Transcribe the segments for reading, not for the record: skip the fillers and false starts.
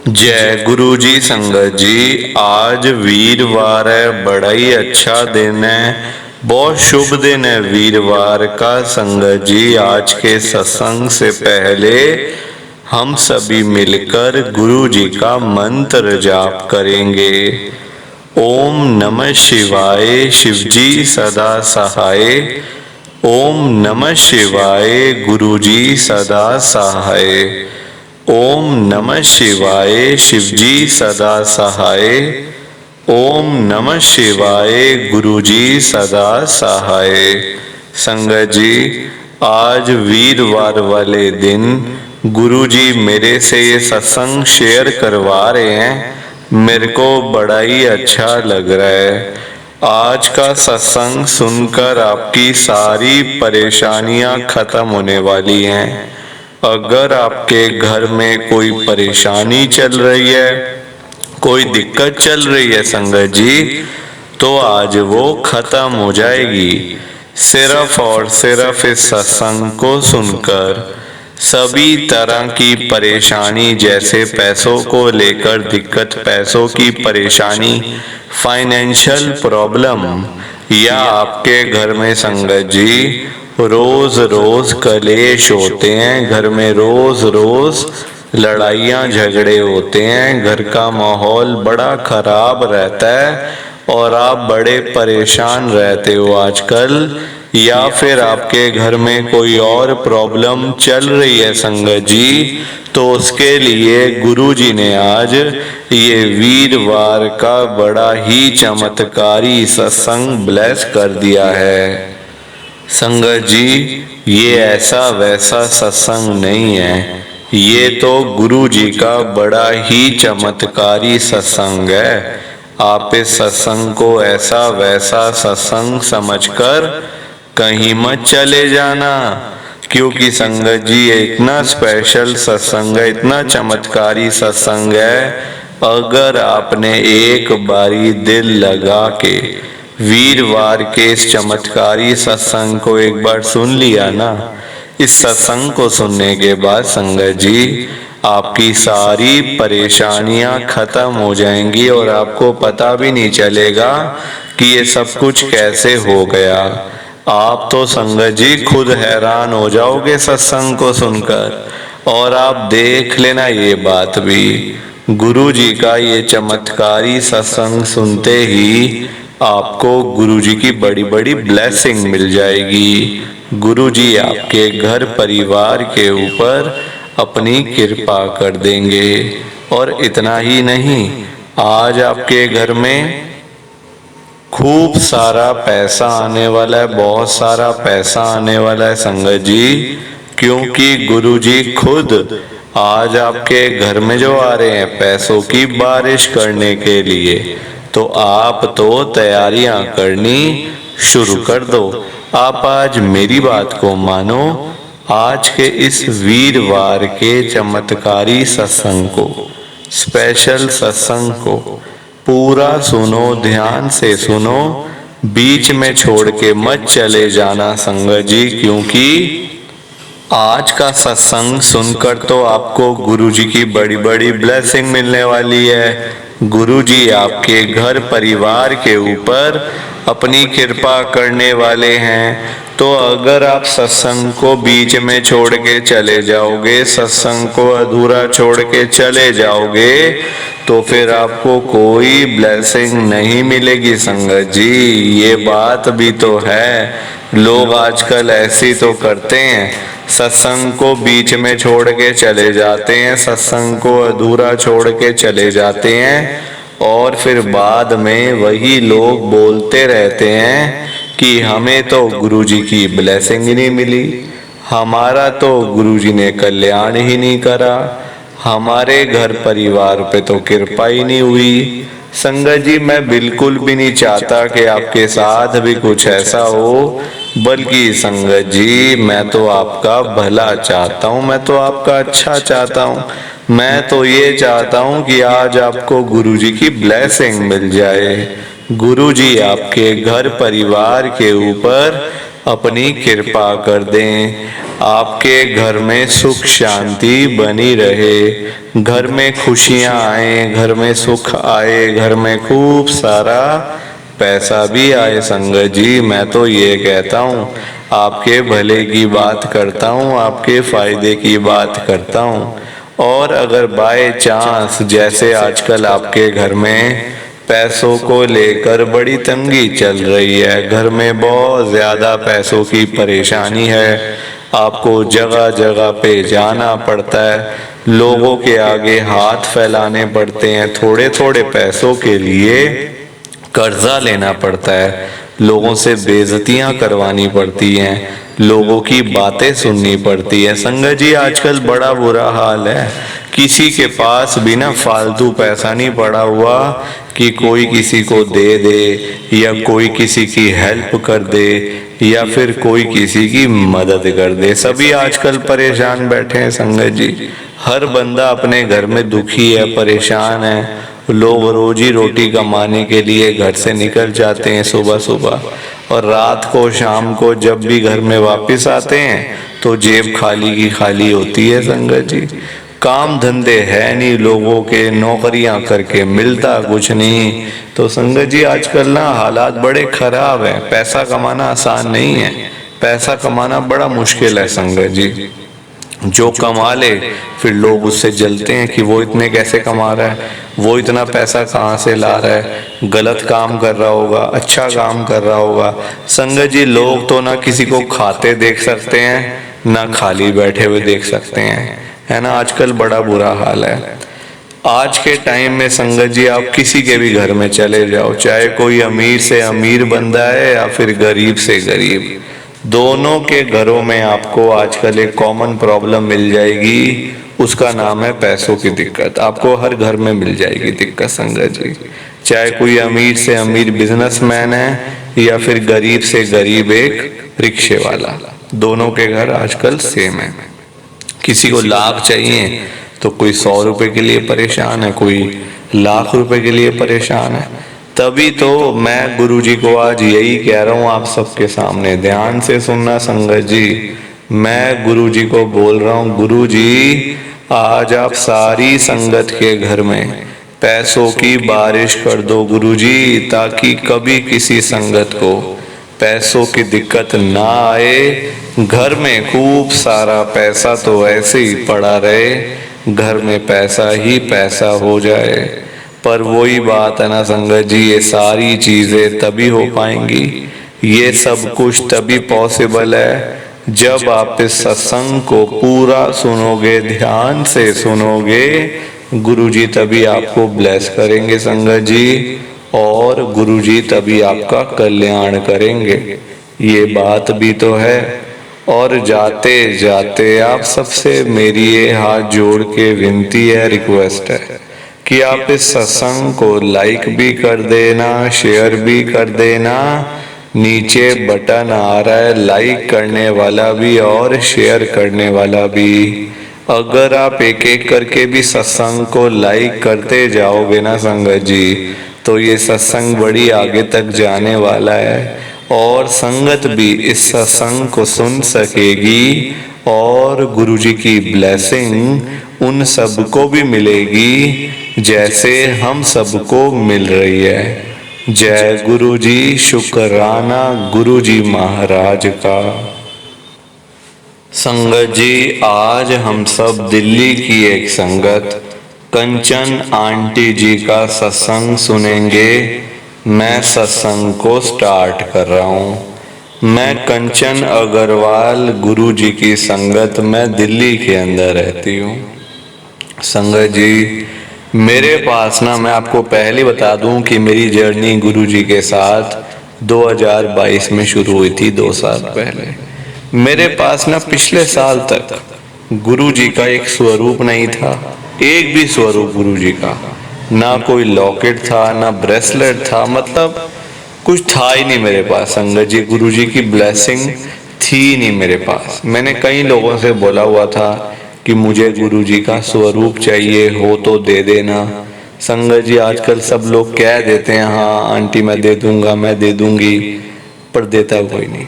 जय गुरु जी। संगत जी, आज वीरवार है, बड़ा ही अच्छा दिन है, बहुत शुभ दिन है वीरवार का। संगत जी, आज के सत्संग से पहले हम सभी मिलकर गुरु जी का मंत्र जाप करेंगे। ओम नमः शिवाय, शिव जी सदा सहाय। ओम नमः शिवाय, गुरु जी सदा सहाय। ओम नमः शिवाय, शिव जी सदा सहाय। ओम नमः शिवाय, गुरु जी सदा सहाय। संगत जी, आज वीरवार वाले दिन गुरु जी मेरे से ये सत्संग शेयर करवा रहे हैं, मेरे को बड़ा ही अच्छा लग रहा है। आज का सत्संग सुनकर आपकी सारी परेशानियां खत्म होने वाली हैं। अगर आपके घर में कोई परेशानी चल रही है, कोई दिक्कत चल रही है संगत जी, तो आज वो खत्म हो जाएगी सिर्फ और सिर्फ इस सत्संग को सुनकर। सभी तरह की परेशानी, जैसे पैसों को लेकर दिक्कत, पैसों की परेशानी, फाइनेंशियल प्रॉब्लम, या आपके घर में संगत जी रोज रोज कलेश होते हैं, घर में रोज रोज लड़ाइयाँ झगड़े होते हैं, घर का माहौल बड़ा खराब रहता है और आप बड़े परेशान रहते हो आजकल, या फिर आपके घर में कोई और प्रॉब्लम चल रही है संगत जी, तो उसके लिए गुरु जी ने आज ये वीरवार का बड़ा ही चमत्कारी सत्संग ब्लेस कर दिया है। संगत जी, ये ऐसा वैसा सत्संग नहीं है, ये तो गुरु जी का बड़ा ही चमत्कारी सत्संग है। आप इस सत्संग को ऐसा वैसा सत्संग समझकर कहीं मत चले जाना, क्योंकि संगत जी ये इतना स्पेशल सत्संग है, इतना चमत्कारी सत्संग है। अगर आपने एक बारी दिल लगा के वीरवार के इस चमत्कारी सत्संग को एक बार सुन लिया ना, इस सत्संग को सुनने के बाद संगत जी आपकी सारी परेशानियां खत्म हो जाएंगी और आपको पता भी नहीं चलेगा कि ये सब कुछ कैसे हो गया। आप तो संगत जी खुद हैरान हो जाओगे सत्संग को सुनकर। और आप देख लेना ये बात भी, गुरु जी का ये चमत्कारी सत्संग सुनते ही आपको गुरु जी की बड़ी बड़ी ब्लेसिंग मिल जाएगी। गुरु जी आपके घर परिवार के ऊपर अपनी कृपा कर देंगे। और इतना ही नहीं, आज आपके घर में खूब सारा पैसा आने वाला है, बहुत सारा पैसा आने वाला है संगत जी, क्योंकि गुरु जी खुद आज आपके घर में जो आ रहे हैं पैसों की बारिश करने के लिए। तो आप तो तैयारियां करनी शुरू कर दो। आप आज मेरी बात को मानो, आज के इस वीरवार के चमत्कारी सत्संग को, स्पेशल सत्संग को पूरा सुनो, ध्यान से सुनो, बीच में छोड़ के मत चले जाना संगत जी, क्योंकि आज का सत्संग सुनकर तो आपको गुरु जी की बड़ी बड़ी ब्लेसिंग मिलने वाली है। गुरु जी आपके घर परिवार के ऊपर अपनी कृपा करने वाले हैं। तो अगर आप सत्संग को बीच में छोड़ के चले जाओगे, सत्संग को अधूरा छोड़ के चले जाओगे, तो फिर आपको कोई ब्लेसिंग नहीं मिलेगी संगत जी। ये बात भी तो है, लोग आजकल ऐसी तो करते हैं, सत्संग को बीच में छोड़ के चले जाते हैं, सत्संग को अधूरा छोड़ के चले जाते हैं, और फिर बाद में वही लोग बोलते रहते हैं कि हमें तो गुरुजी की ब्लेसिंग ही नहीं मिली, हमारा तो गुरुजी ने कल्याण ही नहीं करा, हमारे घर परिवार पे तो कृपा ही नहीं हुई। संगत जी, मैं बिल्कुल भी नहीं चाहता कि आपके साथ भी कुछ ऐसा हो, बल्कि संगत जी मैं तो आपका भला चाहता हूँ, मैं तो आपका अच्छा चाहता हूँ। मैं तो ये चाहता हूँ कि आज आपको गुरुजी की ब्लेसिंग मिल जाए, गुरुजी आपके घर परिवार के ऊपर अपनी कृपा कर दें। आपके घर में सुख शांति बनी रहे, घर में खुशियां आए, घर में सुख आए, घर में खूब सारा पैसा भी आए। संगत जी, मैं तो ये कहता हूँ, आपके भले की बात करता हूँ, आपके फायदे की बात करता हूँ। और अगर बाय चांस जैसे आजकल आपके घर में पैसों को लेकर बड़ी तंगी चल रही है, घर में बहुत ज्यादा पैसों की परेशानी है, आपको जगह जगह पे जाना पड़ता है, लोगों के आगे हाथ फैलाने पड़ते हैं, थोड़े थोड़े पैसों के लिए कर्जा लेना पड़ता है, लोगों से बेइज्जतियां करवानी पड़ती हैं, लोगों की बातें सुननी पड़ती है। संगत जी, आजकल बड़ा बुरा हाल है, किसी के पास बिना फालतू पैसा नहीं पड़ा हुआ कि कोई किसी को दे दे या कोई किसी की हेल्प कर दे या फिर कोई किसी की मदद कर दे। सभी आजकल परेशान बैठे हैं संगत जी, हर बंदा अपने घर में दुखी है, परेशान है। लोग रोजी रोटी कमाने के लिए घर से निकल जाते हैं सुबह सुबह, और रात को शाम को जब भी घर में वापस आते हैं तो जेब खाली की खाली होती है। संगत जी, काम धंधे है नहीं लोगों के, नौकरियां करके मिलता कुछ नहीं। तो संगत जी, आजकल ना हालात बड़े खराब हैं, पैसा कमाना आसान नहीं है, पैसा कमाना बड़ा मुश्किल है। संगत जी, जो कमा ले फिर लोग उससे जलते हैं कि वो इतने कैसे कमा रहा है, वो इतना पैसा कहाँ से ला रहा है, गलत काम कर रहा होगा, अच्छा काम कर रहा होगा। संगत जी, लोग तो ना किसी को खाते देख सकते हैं ना खाली बैठे हुए देख सकते हैं, है ना। आजकल बड़ा बुरा हाल है। आज के टाइम में संगत जी, आप किसी के भी घर में चले जाओ, चाहे कोई अमीर से अमीर बंदा है या फिर गरीब से गरीब, दोनों के घरों में आपको आजकल एक कॉमन प्रॉब्लम मिल जाएगी, उसका नाम है पैसों की दिक्कत। आपको हर घर में मिल जाएगी दिक्कत संगत जी, चाहे कोई अमीर से अमीर बिजनेसमैन है या फिर गरीब से गरीब एक रिक्शे वाला, दोनों के घर आजकल सेम है। किसी को लाख चाहिए तो कोई 100 रुपए के लिए परेशान है, कोई लाख रुपए के लिए परेशान है। तभी तो मैं गुरुजी को आज यही कह रहा हूँ आप सबके सामने, ध्यान से सुनना संगत जी। मैं गुरुजी को बोल रहा हूँ, गुरुजी आज आप सारी संगत के घर में पैसों की बारिश कर दो गुरुजी, ताकि कभी किसी संगत को पैसों की दिक्कत ना आए। घर में खूब सारा पैसा तो ऐसे ही पड़ा रहे, घर में पैसा ही पैसा हो जाए। पर वही बात है ना संगत जी, ये सारी चीजें तभी हो पाएंगी, ये सब कुछ तभी पॉसिबल है जब आप इस सत्संग को पूरा सुनोगे, ध्यान से सुनोगे। गुरुजी तभी आपको ब्लेस करेंगे संगत जी, और गुरुजी तभी आपका कल्याण करेंगे, ये बात भी तो है। और जाते जाते आप सबसे मेरी ये हाथ जोड़ के विनती है, रिक्वेस्ट है कि आप इस सत्संग को लाइक भी कर देना, शेयर भी कर देना। नीचे बटन आ रहा है लाइक करने वाला भी और शेयर करने वाला भी। अगर आप एक एक करके भी सत्संग को लाइक करते जाओगे ना संगत जी, तो ये सत्संग बड़ी आगे तक जाने वाला है, और संगत भी इस सत्संग को सुन सकेगी, और गुरुजी की ब्लेसिंग उन सबको भी मिलेगी जैसे हम सबको मिल रही है। जय गुरुजी, शुक्राना गुरुजी महाराज का। संगत जी, आज हम सब दिल्ली की एक संगत कंचन आंटी जी का सत्संग सुनेंगे। मैं सत्संग को स्टार्ट कर रहा हूँ। मैं कंचन अग्रवाल गुरुजी की संगत में दिल्ली के अंदर रहती हूँ। संगत जी, मेरे पास ना, मैं आपको पहले बता दूं कि मेरी जर्नी गुरुजी के साथ 2022 में शुरू हुई थी, 2 साल पहले। मेरे पास ना पिछले साल तक गुरुजी का एक स्वरूप नहीं था, एक भी स्वरूप गुरुजी का, ना कोई लॉकेट था, ना ब्रेसलेट था, मतलब कुछ था ही नहीं मेरे पास। संगत जी, गुरुजी की ब्लेसिंग थी नहीं मेरे पास। मैंने कई लोगों से बोला हुआ था कि मुझे गुरुजी का स्वरूप चाहिए, हो तो दे देना। संगत जी, आजकल सब लोग कह देते हैं हाँ आंटी मैं दे दूंगा, मैं दे दूंगी, पर देता कोई नहीं।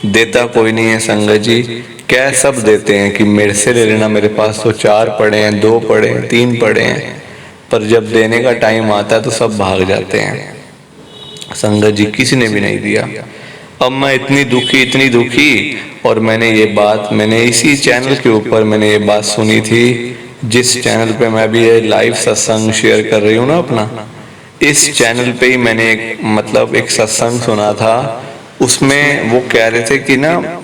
देता कोई नहीं है संगत जी। कह सब देते हैं कि मेरे से ले लेना, मेरे पास तो 4 पड़े हैं, 2 पड़े हैं, 3 पड़े हैं, पर जब देने का टाइम आता है तो सब भाग जाते हैं। संगत जी किसी ने भी नहीं दिया। अब मैं इतनी दुखी, और मैंने ये बात, मैंने इसी चैनल के ऊपर मैंने ये बात सुनी थी, जिस चैनल पे मैं भी ये लाइव सत्संग शेयर कर रही हूँ ना अपना, इस चैनल पे ही मैंने एक सत्संग सुना था। उसमें वो कह रहे थे कि ना,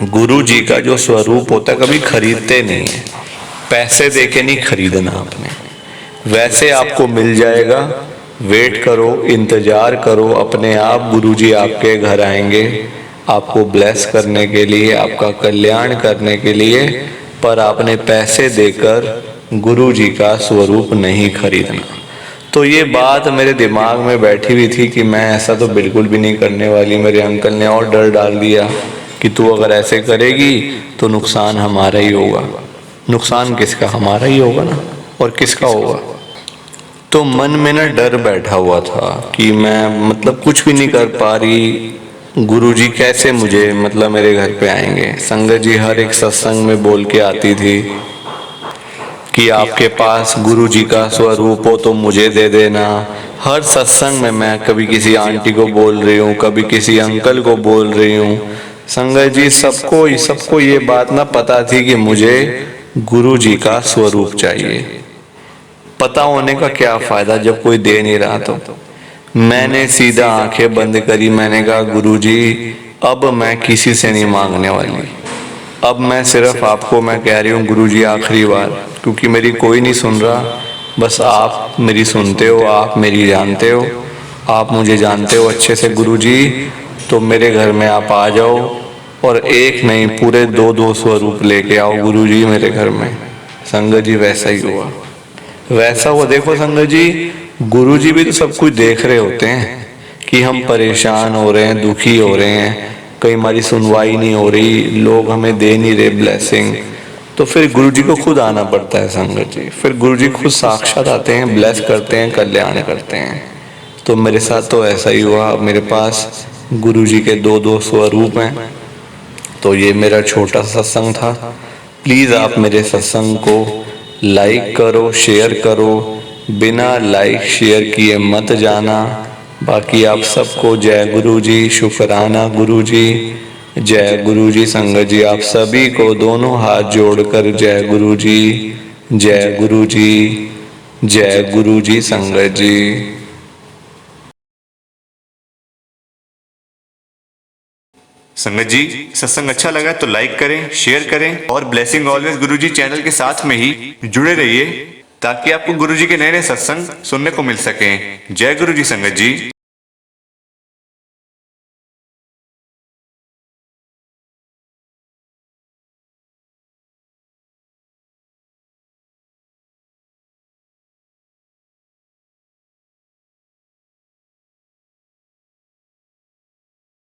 गुरु जी का जो स्वरूप होता है कभी खरीदते नहीं है, पैसे देके नहीं खरीदना आपने, वैसे आपको मिल जाएगा। वेट करो, इंतजार करो, अपने आप गुरुजी आपके घर आएंगे आपको ब्लेस करने के लिए, आपका कल्याण करने के लिए। पर आपने पैसे देकर गुरुजी का स्वरूप नहीं खरीदना। तो ये बात मेरे दिमाग में बैठी हुई थी कि मैं ऐसा तो बिल्कुल भी नहीं करने वाली। मेरे अंकल ने और डर डाल दिया कि तू अगर ऐसे करेगी तो नुकसान हमारा ही होगा। नुकसान किसका? हमारा ही होगा ना, और किसका होगा? तो मन में ना डर बैठा हुआ था कि मैं कुछ भी नहीं कर पा रही, गुरुजी कैसे मुझे मेरे घर पे आएंगे। संगत जी हर एक सत्संग में बोल के आती थी कि आपके पास गुरुजी का स्वरूप हो तो मुझे दे देना। हर सत्संग में मैं कभी किसी आंटी को बोल रही हूँ, कभी किसी अंकल को बोल रही हूँ। संगत जी सबको ये बात ना पता थी कि मुझे गुरुजी का स्वरूप चाहिए। पता होने का क्या फायदा जब कोई दे नहीं रहा। तो मैंने सीधा आंखें बंद करी, मैंने कहा गुरुजी अब मैं किसी से नहीं मांगने वाली, अब मैं सिर्फ आपको मैं कह रही हूँ गुरुजी आखिरी बार, क्योंकि मेरी कोई नहीं सुन रहा, बस आप मेरी सुनते हो, आप मेरी जानते हो, आप मुझे जानते हो अच्छे से गुरुजी। तो मेरे घर में आप आ जाओ और एक नहीं पूरे 2-2 स्वरूप लेके आओ गुरुजी मेरे घर में। संगत जी वैसा ही हुआ, वैसा हुआ। देखो संगत जी, गुरुजी भी तो सब कुछ देख रहे होते हैं कि हम परेशान हो रहे हैं, दुखी हो रहे हैं, कहीं हमारी सुनवाई नहीं हो रही, लोग हमें दे नहीं रहे ब्लेसिंग, तो फिर गुरुजी को खुद आना पड़ता है संगत जी। फिर गुरुजी खुद साक्षात आते हैं, ब्लेस करते हैं, कल्याण करते हैं। तो मेरे साथ तो ऐसा ही हुआ। मेरे पास गुरुजी के 2-2 स्वरूप हैं। तो ये मेरा छोटा सत्संग था। प्लीज़ आप मेरे सत्संग को लाइक करो, शेयर करो, बिना लाइक शेयर किए मत जाना। बाकी आप सबको जय गुरुजी, शुक्राना गुरुजी, जय गुरुजी। संगत जी आप सभी को दोनों हाथ जोड़कर जय गुरुजी, जय गुरुजी, जय गुरुजी। संगत जी संगत जी सत्संग अच्छा लगा तो लाइक करें, शेयर करें और ब्लेसिंग ऑलवेज गुरुजी चैनल के साथ में ही जुड़े रहिए ताकि आपको गुरुजी के नए नए सत्संग सुनने को मिल सकें। जय गुरुजी संगत जी।